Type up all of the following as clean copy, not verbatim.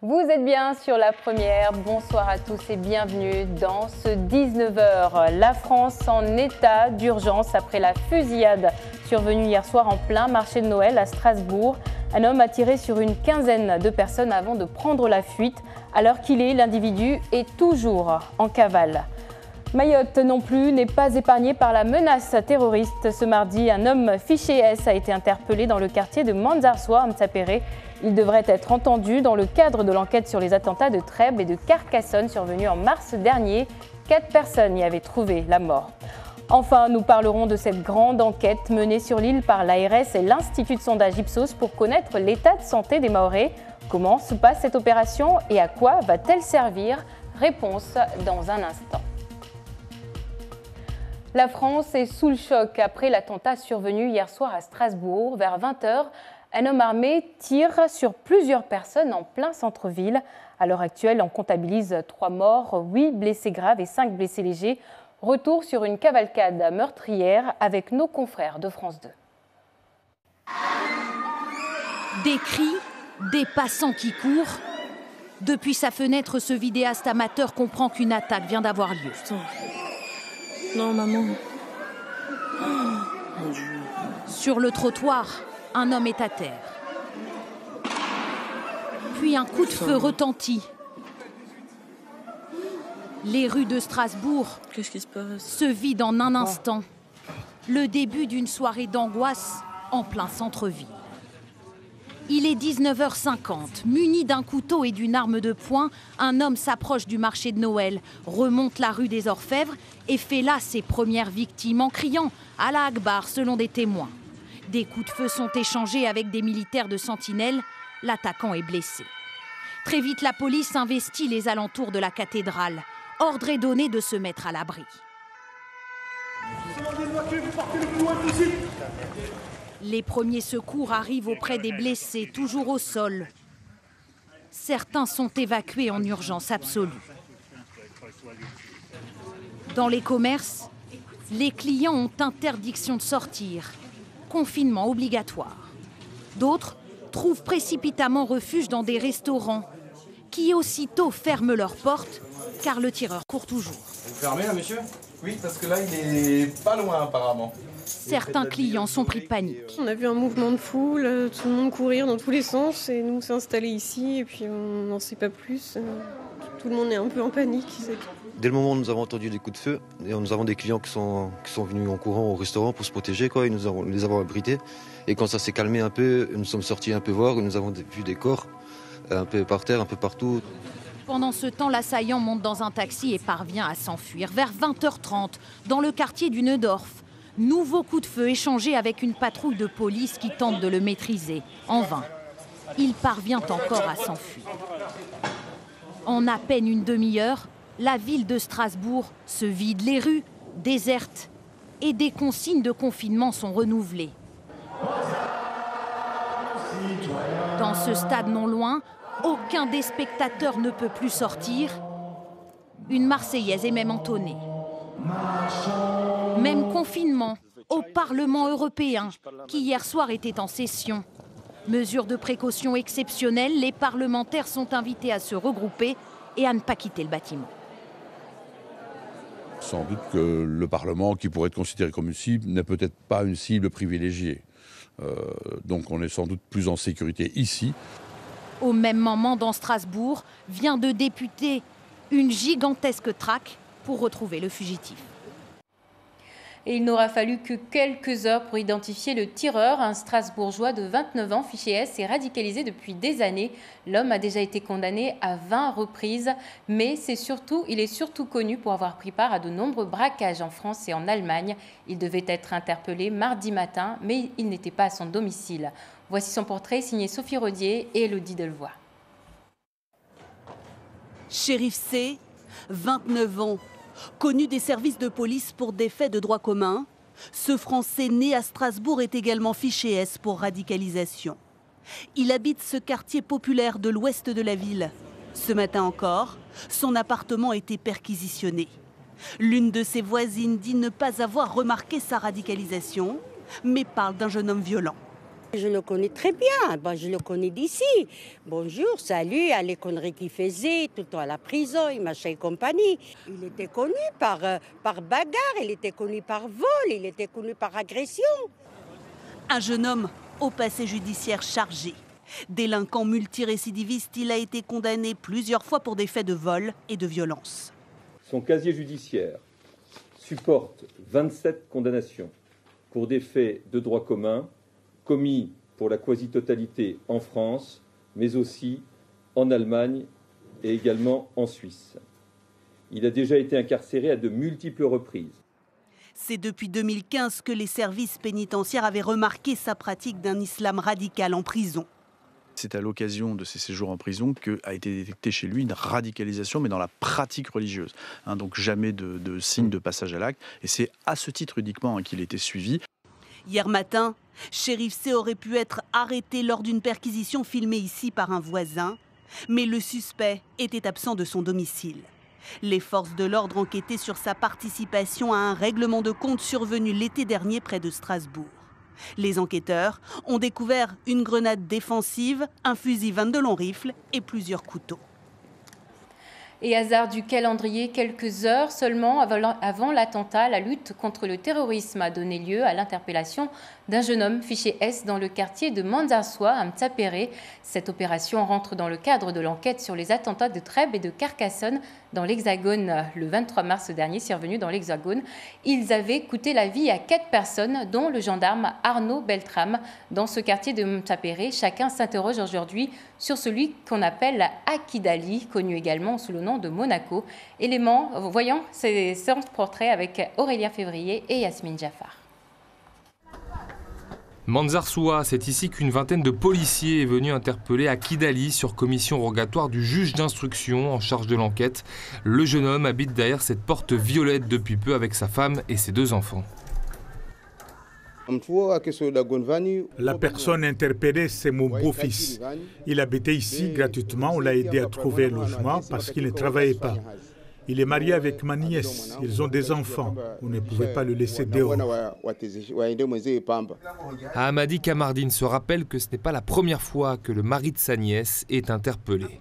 Vous êtes bien sur La Première, bonsoir à tous et bienvenue dans ce 19h. La France en état d'urgence après la fusillade survenue hier soir en plein marché de Noël à Strasbourg. Un homme a tiré sur une quinzaine de personnes avant de prendre la fuite. À l'heure qu'il est, l'individu est toujours en cavale. Mayotte non plus n'est pas épargnée par la menace terroriste. Ce mardi, un homme fiché S a été interpellé dans le quartier de Manzarsouar, à Mtsapéré. Il devrait être entendu dans le cadre de l'enquête sur les attentats de Trèbes et de Carcassonne survenus en mars dernier. 4 personnes y avaient trouvé la mort. Enfin, nous parlerons de cette grande enquête menée sur l'île par l'ARS et l'Institut de sondage Ipsos pour connaître l'état de santé des Mahorais. Comment se passe cette opération et à quoi va-t-elle servir? Réponse dans un instant. La France est sous le choc après l'attentat survenu hier soir à Strasbourg. Vers 20h, un homme armé tire sur plusieurs personnes en plein centre-ville. À l'heure actuelle, on comptabilise 3 morts, 8 blessés graves et 5 blessés légers. Retour sur une cavalcade meurtrière avec nos confrères de France 2. Des cris, des passants qui courent. Depuis sa fenêtre, ce vidéaste amateur comprend qu'une attaque vient d'avoir lieu. Putain. Non, maman. Oh, mon Dieu. Sur le trottoir, un homme est à terre. Puis un coup de feu retentit. Les rues de Strasbourg Qu'est-ce qui se passe? se vident en un instant. Le début d'une soirée d'angoisse en plein centre-ville. Il est 19h50. Muni d'un couteau et d'une arme de poing, un homme s'approche du marché de Noël, remonte la rue des Orfèvres et fait là ses premières victimes en criant « Allah Akbar » selon des témoins. Des coups de feu sont échangés avec des militaires de sentinelle. L'attaquant est blessé. Très vite, la police investit les alentours de la cathédrale. Ordre est donné de se mettre à l'abri. Les premiers secours arrivent auprès des blessés, toujours au sol. Certains sont évacués en urgence absolue. Dans les commerces, les clients ont interdiction de sortir. Confinement obligatoire. D'autres trouvent précipitamment refuge dans des restaurants qui aussitôt ferment leurs portes car le tireur court toujours. Vous fermez là, monsieur? Oui, parce que là, il est pas loin apparemment. Certains clients sont pris de panique. On a vu un mouvement de foule, tout le monde courir dans tous les sens et nous on s'est installés ici et puis on n'en sait pas plus. Tout le monde est un peu en panique. Dès le moment où nous avons entendu des coups de feu, et nous avons des clients qui sont venus en courant au restaurant pour se protéger, et nous les avons abrités. Et quand ça s'est calmé un peu, nous sommes sortis un peu voir, et nous avons vu des corps un peu par terre, un peu partout. Pendant ce temps, l'assaillant monte dans un taxi et parvient à s'enfuir. Vers 20h30, dans le quartier du Neudorf, nouveau coup de feu échangé avec une patrouille de police qui tente de le maîtriser. En vain, il parvient encore à s'enfuir. En à peine une demi-heure, la ville de Strasbourg se vide, les rues désertes et des consignes de confinement sont renouvelées. Dans ce stade non loin, aucun des spectateurs ne peut plus sortir. Une Marseillaise est même entonnée. Même confinement au Parlement européen, qui hier soir était en session. Mesure de précaution exceptionnelle, les parlementaires sont invités à se regrouper et à ne pas quitter le bâtiment. Sans doute que le Parlement, qui pourrait être considéré comme une cible, n'est peut-être pas une cible privilégiée. Donc on est sans doute plus en sécurité ici. Au même moment, dans Strasbourg, vient de débuter une gigantesque traque pour retrouver le fugitif. Et il n'aura fallu que quelques heures pour identifier le tireur, un Strasbourgeois de 29 ans, fiché S, et radicalisé depuis des années. L'homme a déjà été condamné à 20 reprises, mais il est surtout connu pour avoir pris part à de nombreux braquages en France et en Allemagne. Il devait être interpellé mardi matin, mais il n'était pas à son domicile. Voici son portrait signé Sophie Rodier et Elodie Delevoye. Shérif C, 29 ans. Connu des services de police pour des faits de droit commun, ce Français né à Strasbourg est également fiché S pour radicalisation. Il habite ce quartier populaire de l'ouest de la ville. Ce matin encore, son appartement a été perquisitionné. L'une de ses voisines dit ne pas avoir remarqué sa radicalisation, mais parle d'un jeune homme violent. Je le connais très bien, je le connais d'ici. Bonjour, salut, à les conneries qu'il faisait, tout le temps à la prison, et machin et compagnie. Il était connu par bagarre, il était connu par vol, il était connu par agression. Un jeune homme au passé judiciaire chargé. Délinquant multirécidiviste, il a été condamné plusieurs fois pour des faits de vol et de violence. Son casier judiciaire supporte 27 condamnations pour des faits de droit commun commis pour la quasi-totalité en France, mais aussi en Allemagne et également en Suisse. Il a déjà été incarcéré à de multiples reprises. C'est depuis 2015 que les services pénitentiaires avaient remarqué sa pratique d'un islam radical en prison. C'est à l'occasion de ses séjours en prison qu'a été détectée chez lui une radicalisation, mais dans la pratique religieuse. Donc jamais de signe de passage à l'acte. Et c'est à ce titre uniquement qu'il était suivi. Hier matin, Chérif C aurait pu être arrêté lors d'une perquisition filmée ici par un voisin. Mais le suspect était absent de son domicile. Les forces de l'ordre enquêtaient sur sa participation à un règlement de compte survenu l'été dernier près de Strasbourg. Les enquêteurs ont découvert une grenade défensive, un fusil 22 long rifle et plusieurs couteaux. Et hasard du calendrier, quelques heures seulement avant l'attentat, la lutte contre le terrorisme a donné lieu à l'interpellation d'un jeune homme fiché S dans le quartier de Manzarsoa, à Mtsapéré. Cette opération rentre dans le cadre de l'enquête sur les attentats de Trèbes et de Carcassonne dans l'Hexagone. Le 23 mars dernier, survenu dans l'Hexagone, ils avaient coûté la vie à 4 personnes, dont le gendarme Arnaud Beltrame. Dans ce quartier de Mtsapéré, chacun s'interroge aujourd'hui sur celui qu'on appelle Akidali, connu également sous le nom de Monaco. Voyons ces portraits avec Aurélien Février et Yasmine Jaffar. Manzarsoa, c'est ici qu'une vingtaine de policiers est venue interpeller Akidali sur commission rogatoire du juge d'instruction en charge de l'enquête. Le jeune homme habite derrière cette porte violette depuis peu avec sa femme et ses 2 enfants. La personne interpellée, c'est mon beau-fils. Il habitait ici gratuitement. On l'a aidé à trouver un logement parce qu'il ne travaillait pas. Il est marié avec ma nièce. Ils ont des enfants. On ne pouvait pas le laisser dehors. Hamadi Kamardine se rappelle que ce n'est pas la première fois que le mari de sa nièce est interpellé.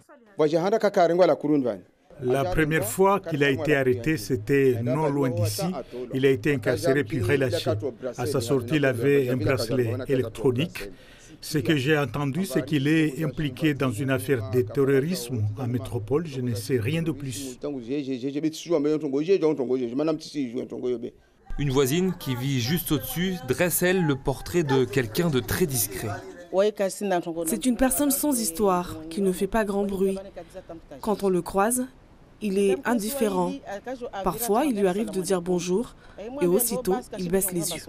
La première fois qu'il a été arrêté, c'était non loin d'ici. Il a été incarcéré puis relâché. À sa sortie, il avait un bracelet électronique. Ce que j'ai entendu, c'est qu'il est impliqué dans une affaire de terrorisme en métropole. Je ne sais rien de plus. Une voisine qui vit juste au-dessus dresse, elle, le portrait de quelqu'un de très discret. C'est une personne sans histoire, qui ne fait pas grand bruit. Quand on le croise, il est indifférent. Parfois, il lui arrive de dire bonjour et aussitôt, il baisse les yeux.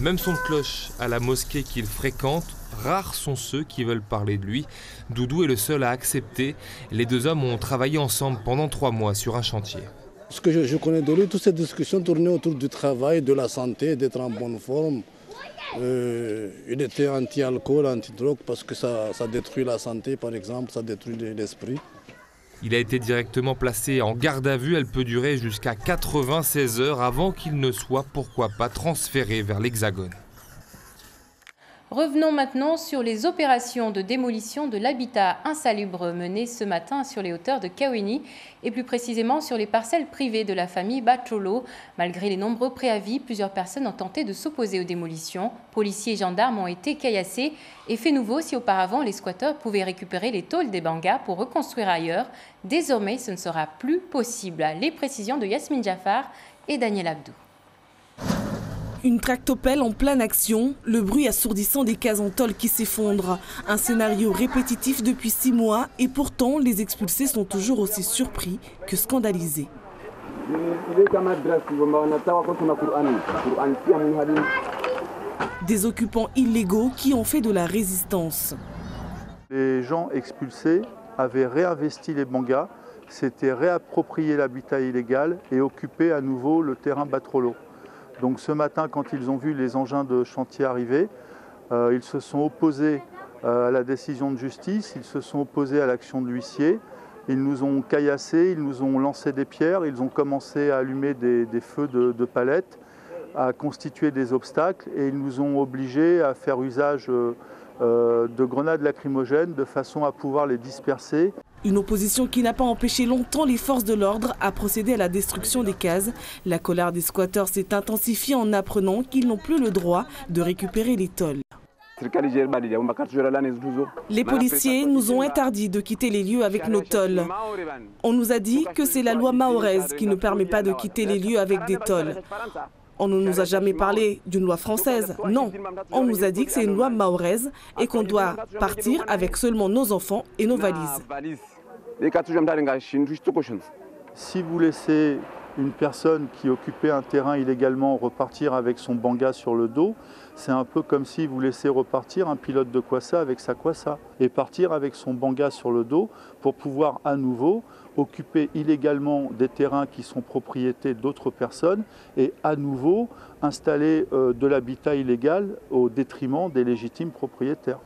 Même son de cloche à la mosquée qu'il fréquente, rares sont ceux qui veulent parler de lui. Doudou est le seul à accepter. Les 2 hommes ont travaillé ensemble pendant 3 mois sur un chantier. Ce que je connais de lui, toutes ces discussions tournaient autour du travail, de la santé, d'être en bonne forme. Il était anti-alcool, anti-drogue parce que ça détruit la santé, par exemple, ça détruit l'esprit. Il a été directement placé en garde à vue. Elle peut durer jusqu'à 96 heures avant qu'il ne soit, pourquoi pas, transféré vers l'Hexagone. Revenons maintenant sur les opérations de démolition de l'habitat insalubre menées ce matin sur les hauteurs de Kawéni et plus précisément sur les parcelles privées de la famille Bacholo. Malgré les nombreux préavis, plusieurs personnes ont tenté de s'opposer aux démolitions. Policiers et gendarmes ont été caillassés et fait nouveau si auparavant les squatteurs pouvaient récupérer les tôles des bangas pour reconstruire ailleurs. Désormais, ce ne sera plus possible. Les précisions de Yasmine Jaffar et Daniel Abdou. Une tractopelle en pleine action, le bruit assourdissant des cases en tôle qui s'effondrent. Un scénario répétitif depuis 6 mois et pourtant les expulsés sont toujours aussi surpris que scandalisés. Des occupants illégaux qui ont fait de la résistance. Les gens expulsés avaient réinvesti les bangas, s'étaient réapproprié l'habitat illégal et occupé à nouveau le terrain Batrolo. Donc ce matin, quand ils ont vu les engins de chantier arriver, ils se sont opposés à la décision de justice, ils se sont opposés à l'action de l'huissier, ils nous ont caillassés, ils nous ont lancé des pierres, ils ont commencé à allumer des feux de palettes. à constituer des obstacles et ils nous ont obligés à faire usage de grenades lacrymogènes de façon à pouvoir les disperser. Une opposition qui n'a pas empêché longtemps les forces de l'ordre à procéder à la destruction des cases. La colère des squatteurs s'est intensifiée en apprenant qu'ils n'ont plus le droit de récupérer les tôles. Les policiers nous ont interdit de quitter les lieux avec nos tôles. On nous a dit que c'est la loi mahoraise qui ne permet pas de quitter les lieux avec des tôles. On ne nous a jamais parlé d'une loi française, non. On nous a dit que c'est une loi mahoraise et qu'on doit partir avec seulement nos enfants et nos valises. Si vous laissez une personne qui occupait un terrain illégalement repartir avec son banga sur le dos, c'est un peu comme si vous laissez repartir un pilote de Kwassa avec sa Kwassa et partir avec son banga sur le dos pour pouvoir à nouveau occuper illégalement des terrains qui sont propriétés d'autres personnes et à nouveau installer de l'habitat illégal au détriment des légitimes propriétaires.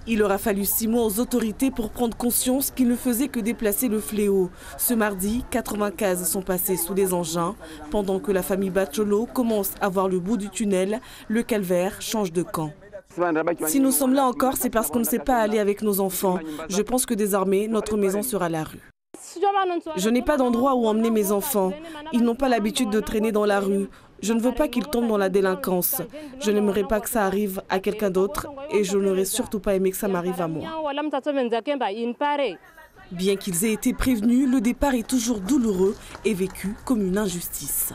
Il aura fallu 6 mois aux autorités pour prendre conscience qu'ils ne faisaient que déplacer le fléau. Ce mardi, 80 cases sont passées sous les engins. Pendant que la famille Bacholo commence à voir le bout du tunnel, le calvaire change de camp. Si nous sommes là encore, c'est parce qu'on ne sait pas aller avec nos enfants. Je pense que désormais, notre maison sera la rue. Je n'ai pas d'endroit où emmener mes enfants. Ils n'ont pas l'habitude de traîner dans la rue. Je ne veux pas qu'ils tombent dans la délinquance. Je n'aimerais pas que ça arrive à quelqu'un d'autre et je n'aurais surtout pas aimé que ça m'arrive à moi. Bien qu'ils aient été prévenus, le départ est toujours douloureux et vécu comme une injustice.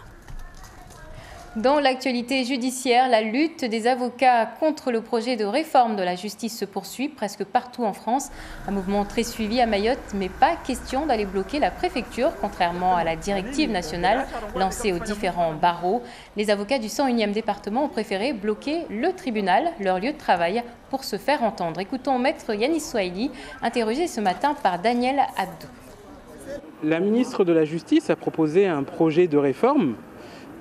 Dans l'actualité judiciaire, la lutte des avocats contre le projet de réforme de la justice se poursuit presque partout en France. Un mouvement très suivi à Mayotte, mais pas question d'aller bloquer la préfecture, contrairement à la directive nationale lancée aux différents barreaux. Les avocats du 101e département ont préféré bloquer le tribunal, leur lieu de travail, pour se faire entendre. Écoutons Maître Yanis Swahili, interrogé ce matin par Daniel Abdou. La ministre de la Justice a proposé un projet de réforme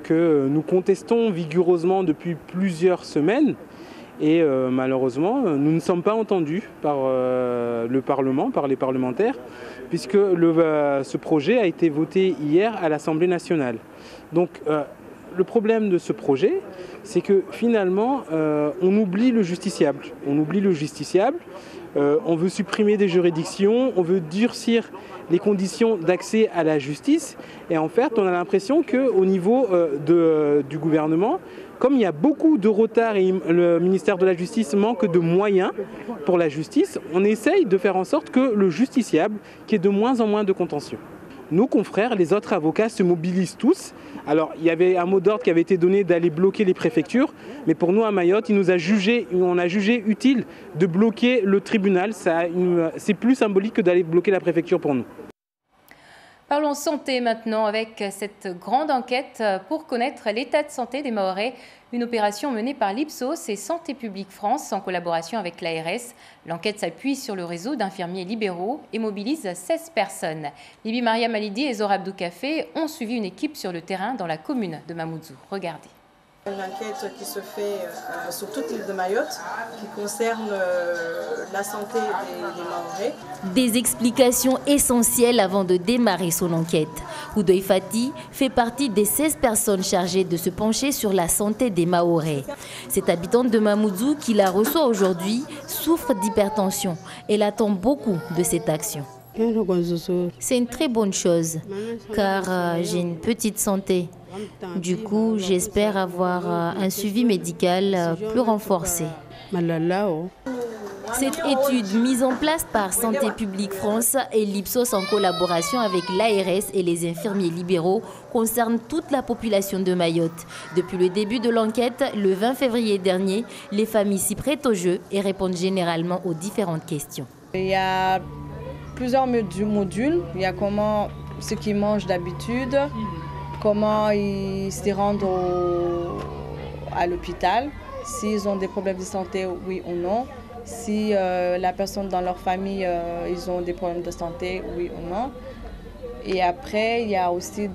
que nous contestons vigoureusement depuis plusieurs semaines et malheureusement nous ne sommes pas entendus par le Parlement, par les parlementaires, puisque ce projet a été voté hier à l'Assemblée nationale. Donc le problème de ce projet, c'est que finalement on oublie le justiciable. On oublie le justiciable, on veut supprimer des juridictions, on veut durcir les conditions d'accès à la justice. Et en fait, on a l'impression qu'au niveau du gouvernement, comme il y a beaucoup de retard et le ministère de la Justice manque de moyens pour la justice, on essaye de faire en sorte que le justiciable, qu'il y ait de moins en moins de contentieux. Nos confrères, les autres avocats, se mobilisent tous. Alors, il y avait un mot d'ordre qui avait été donné d'aller bloquer les préfectures, mais pour nous, à Mayotte, on a jugé utile de bloquer le tribunal. C'est plus symbolique que d'aller bloquer la préfecture pour nous. Parlons santé maintenant avec cette grande enquête pour connaître l'état de santé des Mahorais. Une opération menée par l'Ipsos et Santé publique France en collaboration avec l'ARS. L'enquête s'appuie sur le réseau d'infirmiers libéraux et mobilise 16 personnes. Bibi Maria Malidi et Zora Abdou Café ont suivi une équipe sur le terrain dans la commune de Mamoudzou. Regardez. Une enquête qui se fait sur toute l'île de Mayotte, qui concerne la santé des Mahorais. Des explications essentielles avant de démarrer son enquête. Oudoy Fati fait partie des 16 personnes chargées de se pencher sur la santé des Mahorais. Cette habitante de Mamoudzou qui la reçoit aujourd'hui souffre d'hypertension. Elle attend beaucoup de cette action. C'est une très bonne chose car j'ai une petite santé. Du coup, j'espère avoir un suivi médical plus renforcé. Cette étude mise en place par Santé publique France et l'Ipsos en collaboration avec l'ARS et les infirmiers libéraux concerne toute la population de Mayotte. Depuis le début de l'enquête, le 20 février dernier, les familles s'y prêtent au jeu et répondent généralement aux différentes questions. Il y a plusieurs modules. Il y a ce qu'ils mangent d'habitude, comment ils se rendent à l'hôpital, s'ils ont des problèmes de santé, oui ou non, si la personne dans leur famille, ils ont des problèmes de santé, oui ou non. Et après, il y a aussi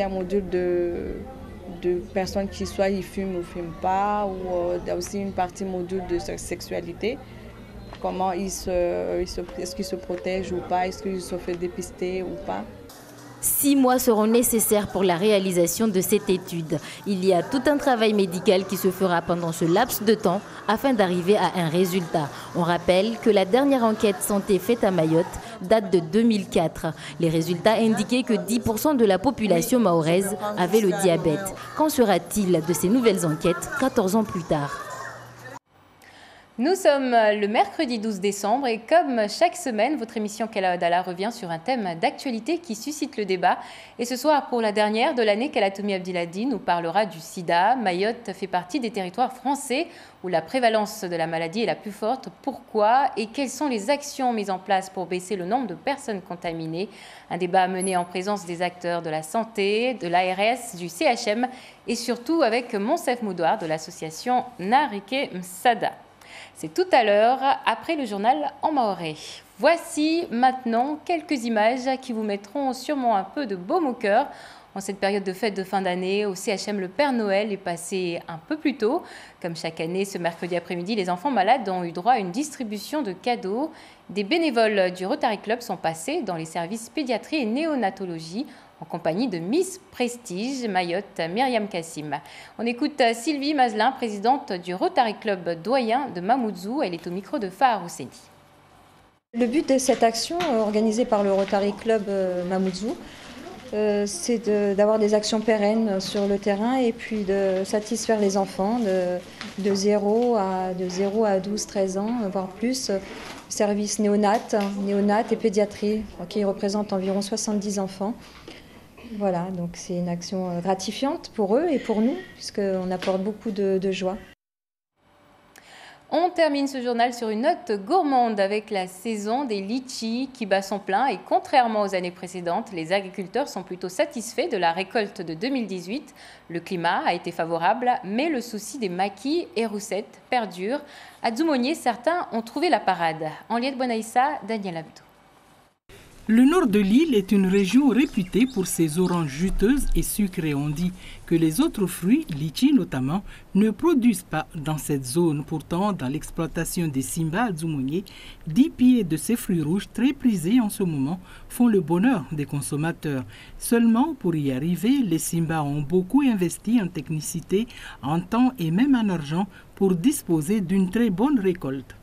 un module de personnes qui soit ils fument ou ne fument pas, ou il y a aussi une partie module de sexualité. Comment est-ce qu'ils se protègent ou pas, est-ce qu'ils se font dépister ou pas. 6 mois seront nécessaires pour la réalisation de cette étude. Il y a tout un travail médical qui se fera pendant ce laps de temps afin d'arriver à un résultat. On rappelle que la dernière enquête santé faite à Mayotte date de 2004. Les résultats indiquaient que 10% de la population mahoraise avait le diabète. Qu'en sera-t-il de ces nouvelles enquêtes 14 ans plus tard? Nous sommes le mercredi 12 décembre et comme chaque semaine, votre émission Kella Odala revient sur un thème d'actualité qui suscite le débat. Et ce soir, pour la dernière de l'année, Kalatoumi Abdilhadi nous parlera du sida. Mayotte fait partie des territoires français où la prévalence de la maladie est la plus forte. Pourquoi et quelles sont les actions mises en place pour baisser le nombre de personnes contaminées? Un débat mené en présence des acteurs de la santé, de l'ARS, du CHM et surtout avec Monsef Moudoir de l'association Narike Msada. C'est tout à l'heure, après le journal en mahorais. Voici maintenant quelques images qui vous mettront sûrement un peu de baume au cœur. En cette période de fête de fin d'année, au CHM, le Père Noël est passé un peu plus tôt. Comme chaque année, ce mercredi après-midi, les enfants malades ont eu droit à une distribution de cadeaux. Des bénévoles du Rotary Club sont passés dans les services pédiatrie et néonatologie en compagnie de Miss Prestige Mayotte, Myriam Kassim. On écoute Sylvie Mazlin, présidente du Rotary Club doyen de Mamoudzou. Elle est au micro de Fahar Housseni. Le but de cette action organisée par le Rotary Club Mamoudzou, c'est d'avoir des actions pérennes sur le terrain et puis de satisfaire les enfants de 0 à 12-13 ans, voire plus. Service néonat et pédiatrie, qui représente environ 70 enfants. Voilà, donc c'est une action gratifiante pour eux et pour nous, puisqu'on apporte beaucoup de joie. On termine ce journal sur une note gourmande avec la saison des litchis qui bat son plein et contrairement aux années précédentes, les agriculteurs sont plutôt satisfaits de la récolte de 2018. Le climat a été favorable, mais le souci des maquis et roussettes perdure. À Dzoumogné, certains ont trouvé la parade. Henriette Bonaïssa, Daniel Abdou. Le nord de l'île est une région réputée pour ses oranges juteuses et sucrées. On dit que les autres fruits, litchis notamment, ne produisent pas dans cette zone. Pourtant, dans l'exploitation des Simba à Dzoumogné, 10 pieds de ces fruits rouges très prisés en ce moment font le bonheur des consommateurs. Seulement, pour y arriver, les Simba ont beaucoup investi en technicité, en temps et même en argent pour disposer d'une très bonne récolte.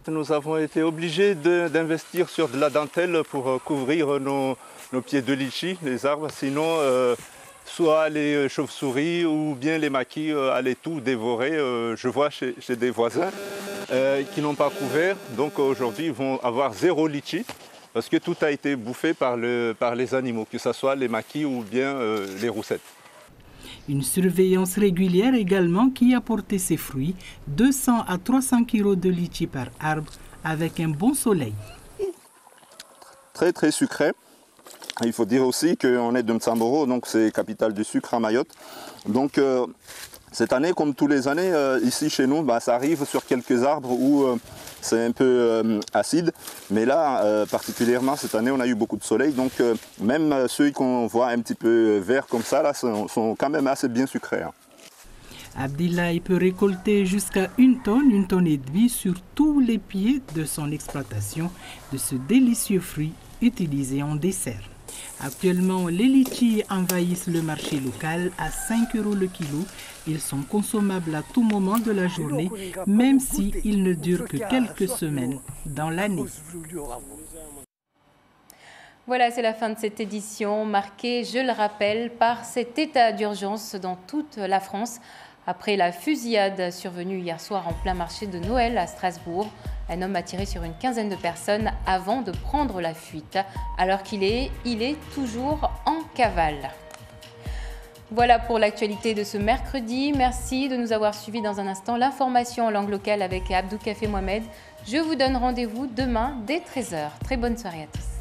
Nous avons été obligés d'investir sur de la dentelle pour couvrir nos pieds de litchi, les arbres. Sinon, soit les chauves-souris ou bien les maquis allaient tout dévorer. Je vois chez des voisins qui n'ont pas couvert. Donc aujourd'hui, ils vont avoir 0 litchi parce que tout a été bouffé par les animaux, que ce soit les maquis ou bien les roussettes. Une surveillance régulière également qui a porté ses fruits, 200 à 300 kg de litchi par arbre avec un bon soleil. Très très sucré. Il faut dire aussi qu'on est de Mtsamboro, donc c'est capitale du sucre à Mayotte. Donc cette année, comme tous les années, ici chez nous, ça arrive sur quelques arbres où c'est un peu acide. Mais là, particulièrement cette année, on a eu beaucoup de soleil. Donc même ceux qu'on voit un petit peu verts comme ça, là, sont quand même assez bien sucrés. Abdillahi peut récolter jusqu'à 1 tonne et demie sur tous les pieds de son exploitation de ce délicieux fruit utilisé en dessert. Actuellement, les litchis envahissent le marché local à 5 € le kilo. Ils sont consommables à tout moment de la journée, même s'ils ne durent que quelques semaines dans l'année. Voilà, c'est la fin de cette édition, marquée, je le rappelle, par cet état d'urgence dans toute la France. Après la fusillade survenue hier soir en plein marché de Noël à Strasbourg, un homme a tiré sur une quinzaine de personnes avant de prendre la fuite. Alors qu'il est toujours en cavale. Voilà pour l'actualité de ce mercredi. Merci de nous avoir suivis. Dans un instant, l'information en langue locale avec Abdou Kafé Mohamed. Je vous donne rendez-vous demain dès 13h. Très bonne soirée à tous.